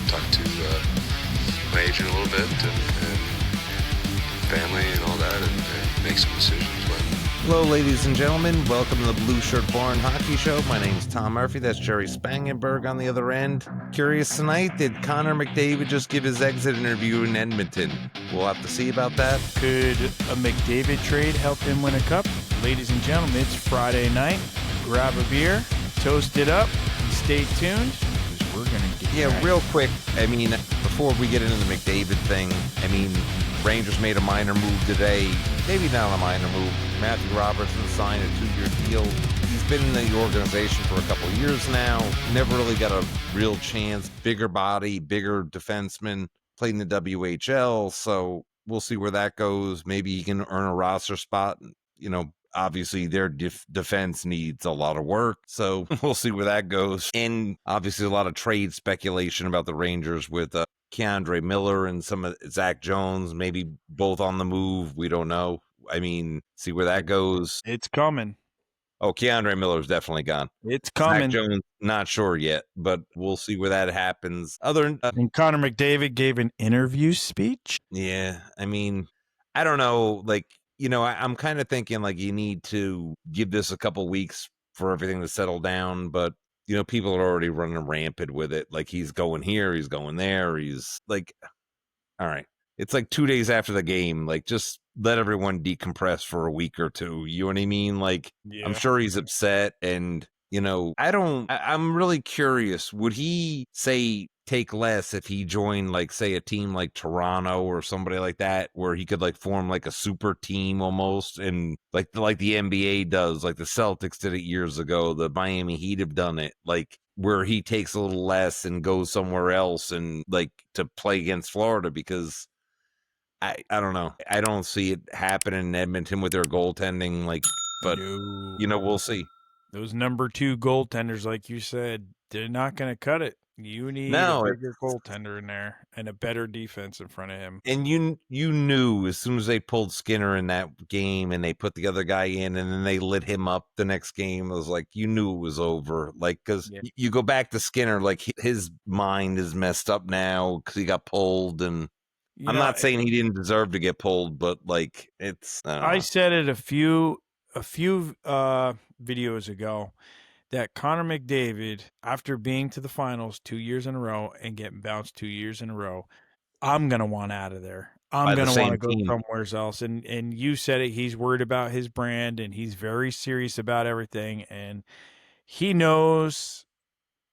talk to my agent a little bit and family and all that, and make some decisions. But hello, ladies and gentlemen. Welcome to the Blue Shirt Bar and Hockey Show. My name's Tom Murphy. That's Jerry Spangenberg on the other end. Curious tonight, did Connor McDavid just give his exit interview in Edmonton? We'll have to see about that. Could a McDavid trade help him win a cup? Ladies and gentlemen, it's Friday night. Grab a beer, toast it up, and stay tuned, because we're going to get right. Real quick, I mean, before we get into the McDavid thing, I mean, Rangers made a minor move today. Maybe not a minor move. Matthew Robertson signed a 2-year deal. He's been in the organization for a couple of years now. Never really got a real chance. Bigger body, bigger defenseman. Played in the WHL, so we'll see where that goes. Maybe he can earn a roster spot. You know, obviously their defense needs a lot of work, so we'll see where that goes. And obviously a lot of trade speculation about the Rangers with Keandre Miller and some of Zach Jones, maybe both on the move. We don't know. I mean, see where that goes. It's coming. Oh, Keandre Miller's definitely gone. It's coming. Zach Jones, not sure yet, but we'll see where that happens. And Connor McDavid gave an interview speech. Yeah, I mean, I don't know. Like, you know, I'm kind of thinking like you need to give this a couple weeks for everything to settle down, but you know, people are already running rampant with it. Like, he's going here, he's going there. He's like, all right. It's like 2 days after the game. Like, just let everyone decompress for a week or two. You know what I mean? Like, yeah. I'm sure he's upset. And, you know, I'm really curious. Would he say take less if he joined, like, say, a team like Toronto or somebody like that, where he could, like, form, like, a super team almost, and like the NBA does, like the Celtics did it years ago, the Miami Heat have done it, like, where he takes a little less and goes somewhere else and, like, to play against Florida, because I don't know. I don't see it happening in Edmonton with their goaltending, like, but, no. You know, we'll see. Those number 2 goaltenders, like you said, they're not going to cut it. You need a bigger goaltender in there and a better defense in front of him. And you knew as soon as they pulled Skinner in that game and they put the other guy in and then they lit him up the next game, it was like, you knew it was over. Like, because you go back to Skinner, like, his mind is messed up now because he got pulled. And I'm not saying he didn't deserve to get pulled, but, like, it's... I said it a few videos ago, that Connor McDavid, after being to the finals 2 years in a row and getting bounced 2 years in a row, I'm going to want out of there. I'm going to want to go somewhere else. And you said it, he's worried about his brand and he's very serious about everything. And he knows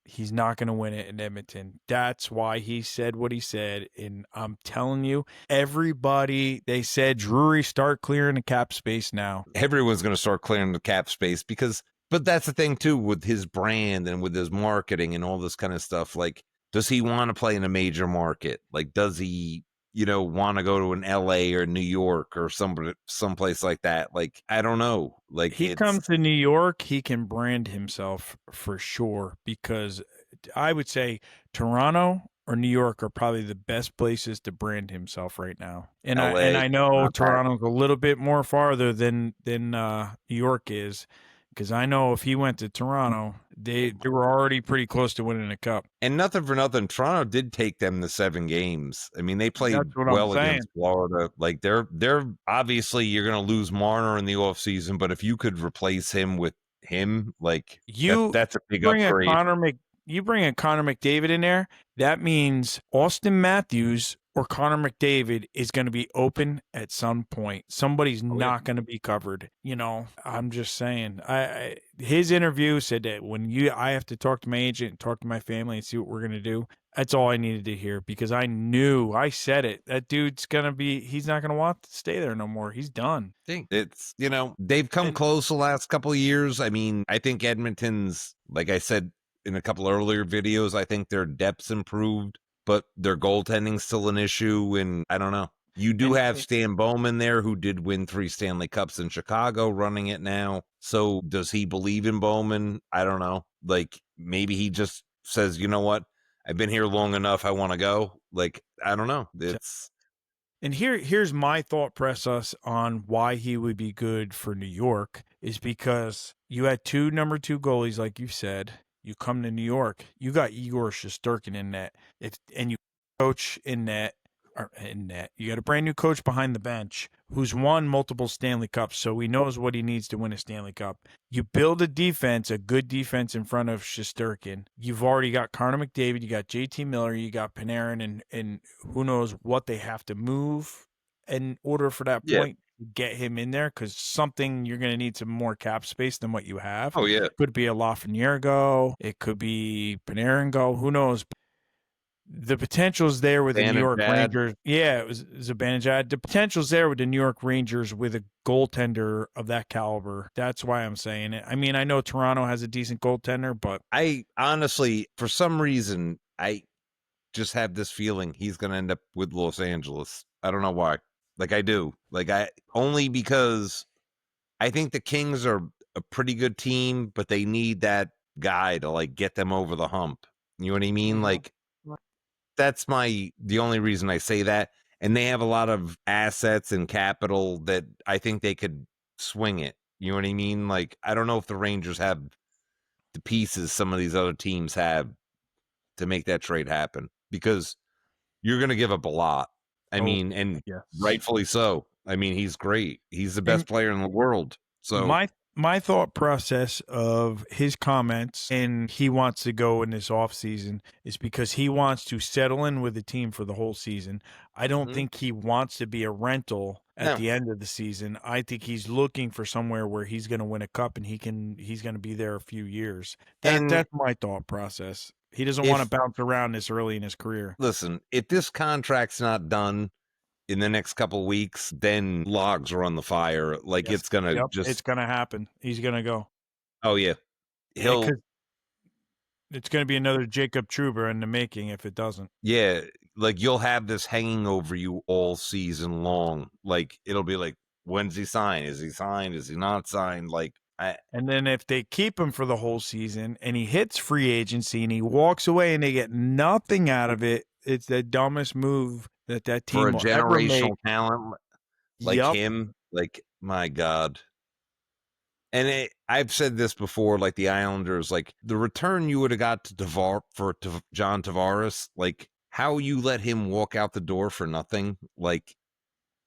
he's not going to win it in Edmonton. That's why he said what he said. And I'm telling you, everybody, they said, Drury, start clearing the cap space now. Everyone's going to start clearing the cap space because... But that's the thing, too, with his brand and with his marketing and all this kind of stuff. Like, does he want to play in a major market? Like, does he, you know, want to go to an LA or New York or someplace like that? Like, I don't know. Like, he comes to New York, he can brand himself for sure, because I would say Toronto or New York are probably the best places to brand himself right now. And I know Toronto's a little bit more farther than New York is. Because I know if he went to Toronto, they were already pretty close to winning a cup. And nothing for nothing, Toronto did take them to 7 games. I mean, they played well against Florida. Like, they're obviously, you're going to lose Marner in the offseason, but if you could replace him with him, like, that's a big upgrade. You bring a Connor McDavid in there, that means Austin Matthews or Connor McDavid is going to be open at some point. Somebody's not going to be covered. You know, I'm just saying. His interview said that I have to talk to my agent and talk to my family and see what we're going to do. That's all I needed to hear, because I said it. That dude's he's not going to want to stay there no more. He's done. It's, you know, they've come close the last couple of years. I mean, I think Edmonton's, like I said in a couple earlier videos, I think their depth's improved, but their goaltending's still an issue. And I don't know. You do have Stan Bowman there, who did win 3 Stanley Cups in Chicago, running it now. So does he believe in Bowman? I don't know. Like, maybe he just says, you know what? I've been here long enough. I want to go. Like, I don't know. And here's my thought process on why he would be good for New York, is because you had 2 number 2 goalies, like you said. You come to New York, you got Igor Shesterkin in net. And you coach in net. You got a brand new coach behind the bench who's won multiple Stanley Cups, so he knows what he needs to win a Stanley Cup. You build a good defense in front of Shesterkin. You've already got Connor McDavid, you got JT Miller, you got Panarin, and who knows what they have to move in order for that point to get him in there, because something you're going to need some more cap space than what you have. Oh, yeah. It could be a Lafreniere go. It could be Panarin go. Who knows? The potential's there with the New York Rangers. Yeah, it was Zibanejad. The potential's there with the New York Rangers with a goaltender of that caliber. That's why I'm saying it. I mean, I know Toronto has a decent goaltender, but I honestly, for some reason, I just have this feeling he's going to end up with Los Angeles. I don't know why. Like, I do. Like, only because I think the Kings are a pretty good team, but they need that guy to, like, get them over the hump. You know what I mean? Like, that's the only reason I say that. And they have a lot of assets and capital that I think they could swing it. You know what I mean? Like, I don't know if the Rangers have the pieces some of these other teams have to make that trade happen, because you're going to give up a lot. I mean, and rightfully so. I mean, he's great. He's the best player in the world. So my thought process of his comments and he wants to go in this offseason is because he wants to settle in with the team for the whole season. I don't think he wants to be a rental at the end of the season. I think he's looking for somewhere where he's going to win a cup and he's going to be there a few years. That's my thought process. He doesn't want to bounce around this early in his career. Listen, if this contract's not done in the next couple of weeks, then logs are on the fire. Like, it's going to it's going to happen. He's going to go. Oh, yeah. It's going to be another Jacob Trouba in the making if it doesn't. Yeah. Like, you'll have this hanging over you all season long. Like, it'll be like, when's he signed? Is he signed? Is he not signed? Like, and then if they keep him for the whole season and he hits free agency and he walks away and they get nothing out of it, it's the dumbest move that team for a will generational ever make. talent like him. Like, my God. And I've said this before, like the Islanders, like the return you would have got to John Tavares, like how you let him walk out the door for nothing, like,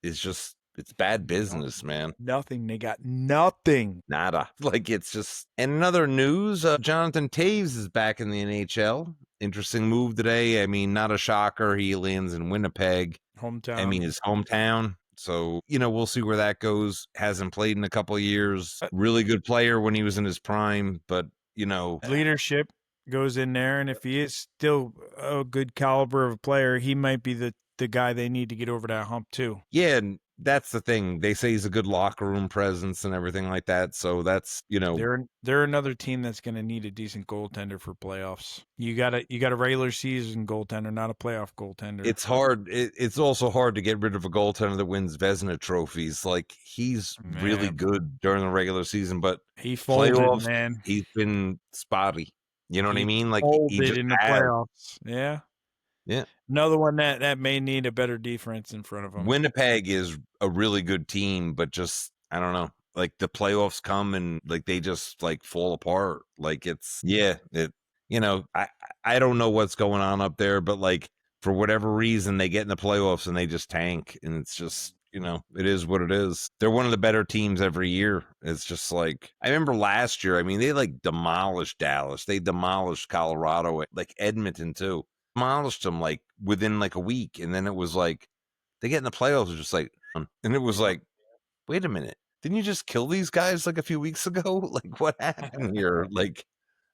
is just, it's bad business, man. Nothing. They got nothing. Nada. Like, it's just. And in other news, Jonathan Toews is back in the NHL. Interesting move today. I mean, not a shocker. He lands in Winnipeg. Hometown. I mean, his hometown. So, we'll see where that goes. Hasn't played in a couple of years. Really good player when he was in his prime, but, leadership goes in there. And if he is still a good caliber of player, he might be the guy they need to get over that hump too. Yeah, and that's the thing. They say he's a good locker room presence and everything like that. So that's, they're another team that's going to need a decent goaltender for playoffs. You got a regular season goaltender, not a playoff goaltender. It's hard. It's also hard to get rid of a goaltender that wins Vezina trophies. Like, he's really good during the regular season, but he folded, playoffs, man. He's been spotty. You know what I mean? Like, he just in the playoffs. Yeah. Yeah. Another one that may need a better defense in front of him. Winnipeg is a really good team, but just, I don't know. Like, the playoffs come and, like, they just, like, fall apart. Like, I don't know what's going on up there, but, like, for whatever reason, they get in the playoffs and they just tank. And it's just, it is what it is. They're one of the better teams every year. It's just like, I remember last year, I mean, they, like, demolished Dallas. They demolished Colorado, like Edmonton, too. Demolished them, like, within, like, a week. And then it was like, they get in the playoffs, just like, and it was like, wait a minute. Didn't you just kill these guys like a few weeks ago? Like, what happened here? Like,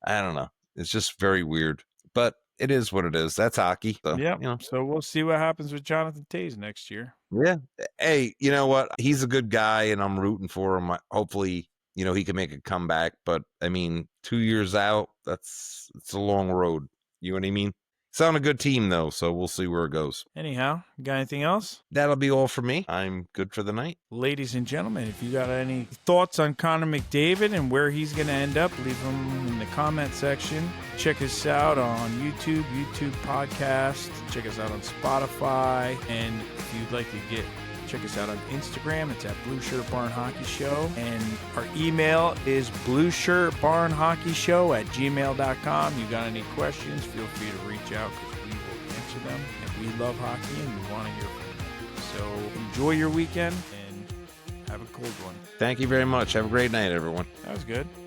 I don't know. It's just very weird, but it is what it is. That's hockey. So, yeah. So we'll see what happens with Jonathan Toews next year. Yeah. Hey, you know what? He's a good guy and I'm rooting for him. Hopefully, he can make a comeback, but I mean, 2 years out, it's a long road. You know what I mean? It's on a good team, though, so we'll see where it goes. Anyhow, got anything else? That'll be all for me. I'm good for the night. Ladies and gentlemen, if you got any thoughts on Connor McDavid and where he's going to end up, leave them in the comment section. Check us out on YouTube Podcast. Check us out on Spotify. And if you'd like to get Check us out on Instagram. It's at Blue Shirt Barn Hockey Show. And our email is blueshirtbarnhockeyshow@gmail.com. You got any questions, feel free to reach out because we will answer them. And we love hockey and we want to hear from you. So enjoy your weekend and have a cold one. Thank you very much. Have a great night, everyone. That was good.